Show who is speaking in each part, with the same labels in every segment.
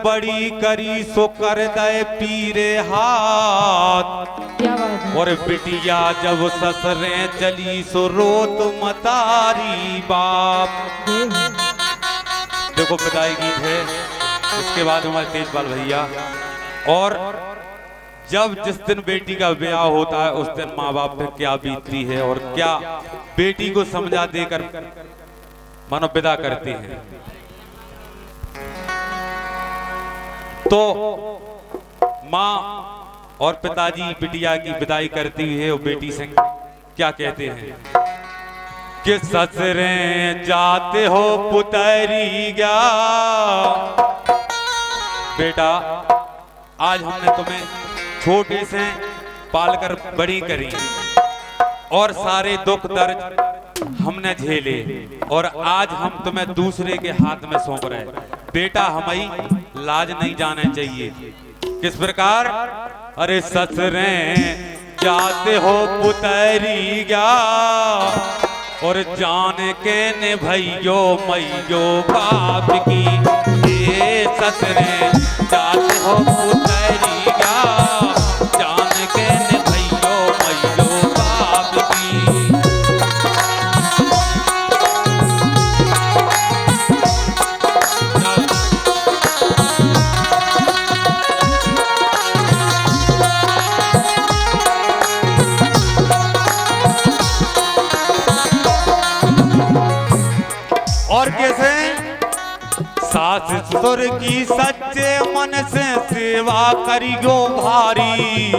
Speaker 1: बड़ी करी सो कर दे पीरे हाथ।
Speaker 2: क्या बात है।
Speaker 1: और बिटिया जब ससुरे चली सो रोत मतारी बाप। देखो विदाई गीत है। इसके बाद हमारे तेजपाल भैया। और जब जिस दिन बेटी का ब्याह होता है उस दिन माँ बाप पे क्या बीतती है और क्या बेटी को समझा देकर मानो विदा करती हैं। तो माँ और पिताजी बिटिया की विदाई करती है और बेटी से क्या कहते हैं कि ससुरे जाते हो पुतरी गया। बेटा आज हमने तुम्हें छोटे से पालकर बड़ी करी और सारे दुख दर्द हमने झेले और आज हम तुम्हें दूसरे के हाथ में सौंप रहे। बेटा हमें लाज नहीं जाने चाहिए। किस प्रकार? अरे ससुरे जाते हो पुतरी गया और जान के ने भैयो मैयो बाप की। ये ससुरे जाते हो पुतरी गया जान के ने भैयो मैयो बाप की। और कैसे? सास ससुर की सच्चे मन से सेवा करियो भारी।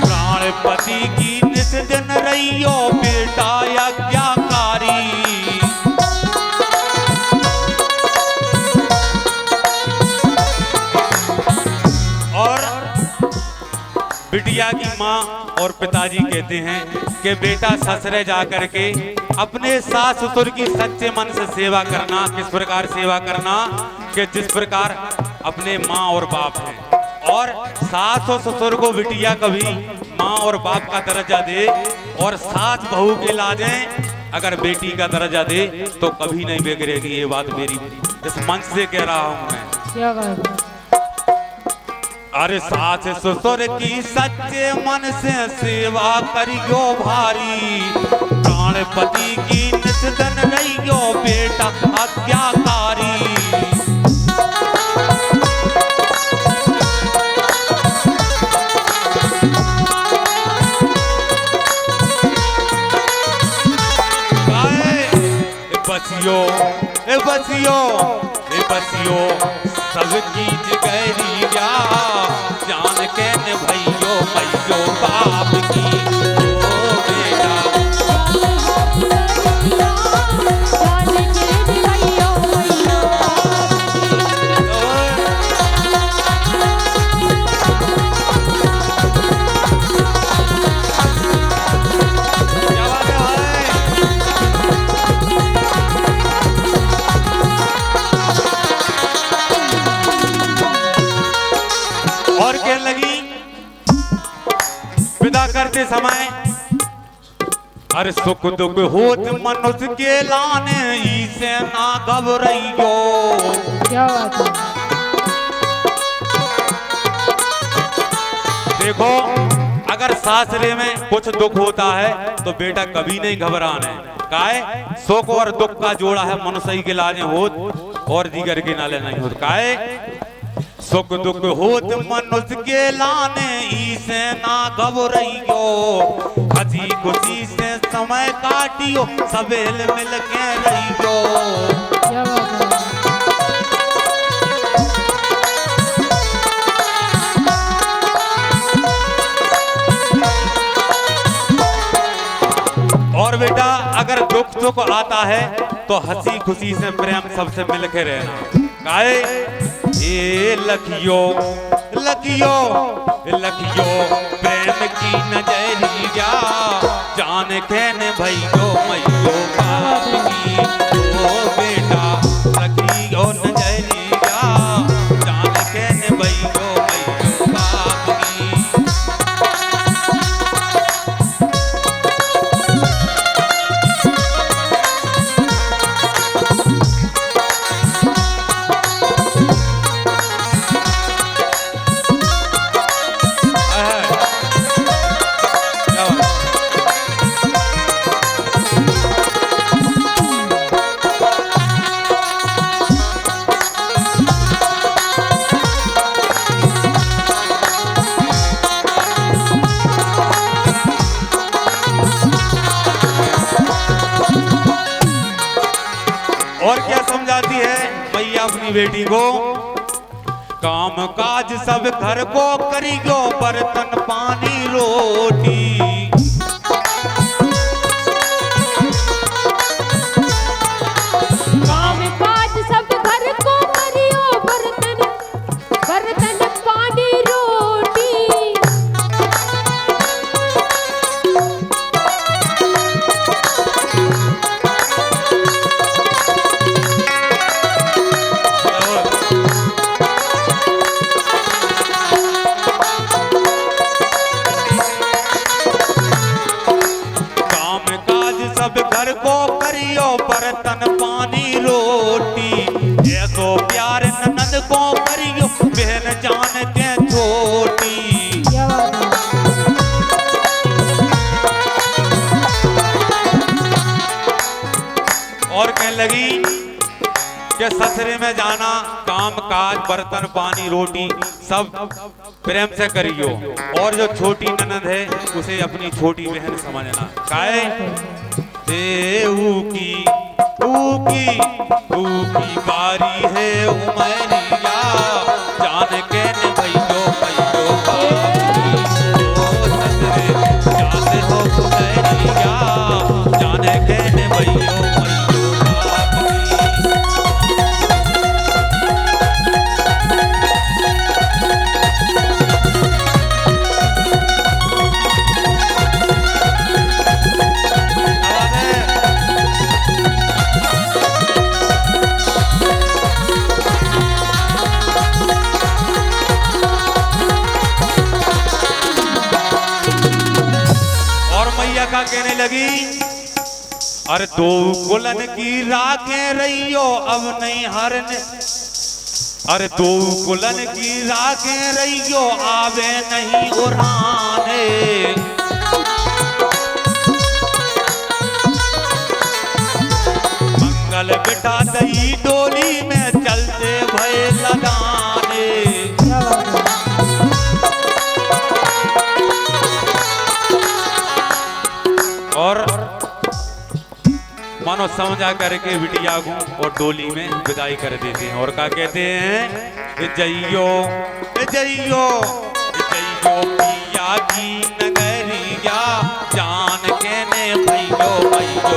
Speaker 1: प्राणपति की निस दिन रहियो बेटा यज्ञकारी। और बिटिया की माँ और पिताजी कहते हैं कि बेटा ससुरे जा करके अपने सास ससुर की सच्चे मन से सेवा करना। किस प्रकार सेवा करना? कि जिस प्रकार अपने माँ और बाप हैं और सास और ससुर को बिटिया कभी माँ और बाप का दर्जा दे और सास बहू के लाजें अगर बेटी का दर्जा दे तो कभी नहीं बिगड़ेगी। ये बात मेरी इस मंच से कह रहा हूँ मैं।
Speaker 2: क्या बात है।
Speaker 1: अरे सास ससुर की सच्चे मन से सेवा करियो भारी। प्राणपति की निस्दन रहियो बेटा आज्ञाकारी। बसियो ए बसियो ए बसियो सबकी जिगरी जा जान के न भैयो भैयो बाप की। ओ बेटा और क्या लगी विदा करते समय? अरे सुख दुख होत मनुष्य के लाने इसे ना घबराइयो।
Speaker 2: क्या बात है।
Speaker 1: देखो अगर सासरे में कुछ दुख होता है तो बेटा कभी नहीं घबराना है। काहे? सुख और दुख का जोड़ा है मनुष्य के लाने होत और दीगर के नाले नहीं होत। काहे? सुख दुख होत मनुष्य के लाने इसे ना घबराइयो। हंसी खुशी से समय काटियो सबेल मिल के रहियो।
Speaker 2: क्या बात है।
Speaker 1: और बेटा अगर दुख सुख आता है तो हंसी खुशी से प्रेम सबसे मिल के रहना। काहे? ये लखियो लखियो लखियो प्रेम की नजरिया जान के न भैयो मैयो बाप की। ओ बेटा लखियो नजरिया जान के न भैयो मैयो बाप की। और क्या समझाती है मैया अपनी बेटी को? काम काज सब घर को करियो, बर्तन पानी रोटी।
Speaker 2: काम काज सब घर को करियो, बर्तन बर्तन पानी रोटी।
Speaker 1: सब घर को करियो, बर्तन पानी रोटी। ऐसो प्यार ननद को करियो, बहन जान के छोटी।
Speaker 2: क्या बात है।
Speaker 1: और कहने लगी कि ससुरे में जाना, काम काज बर्तन पानी रोटी सब प्रेम से करियो, और जो छोटी ननद है उसे अपनी छोटी बहन समझना। काहे ऊकी बारी है उमरिया, जान के न भइयो भइयो बारी। ओ ससुरे जान हो उमरिया, जान के न भइयो भइयो बारी। का कहने लगी, अरे दो कुलन की राखें रहियो अब नहीं हरने। अरे दो कुलन की राखें रहियो, आवे नहीं उड़ाने। मंगल बिठा दई डोली में, चलते भय लगाने। और मानो समझा करके बिटिया को और डोली में विदाई कर देते हैं। और क्या कहते हैं? जइयो जइयो जइयो पिया की नगरिया, जान के ने भइयो भइयो।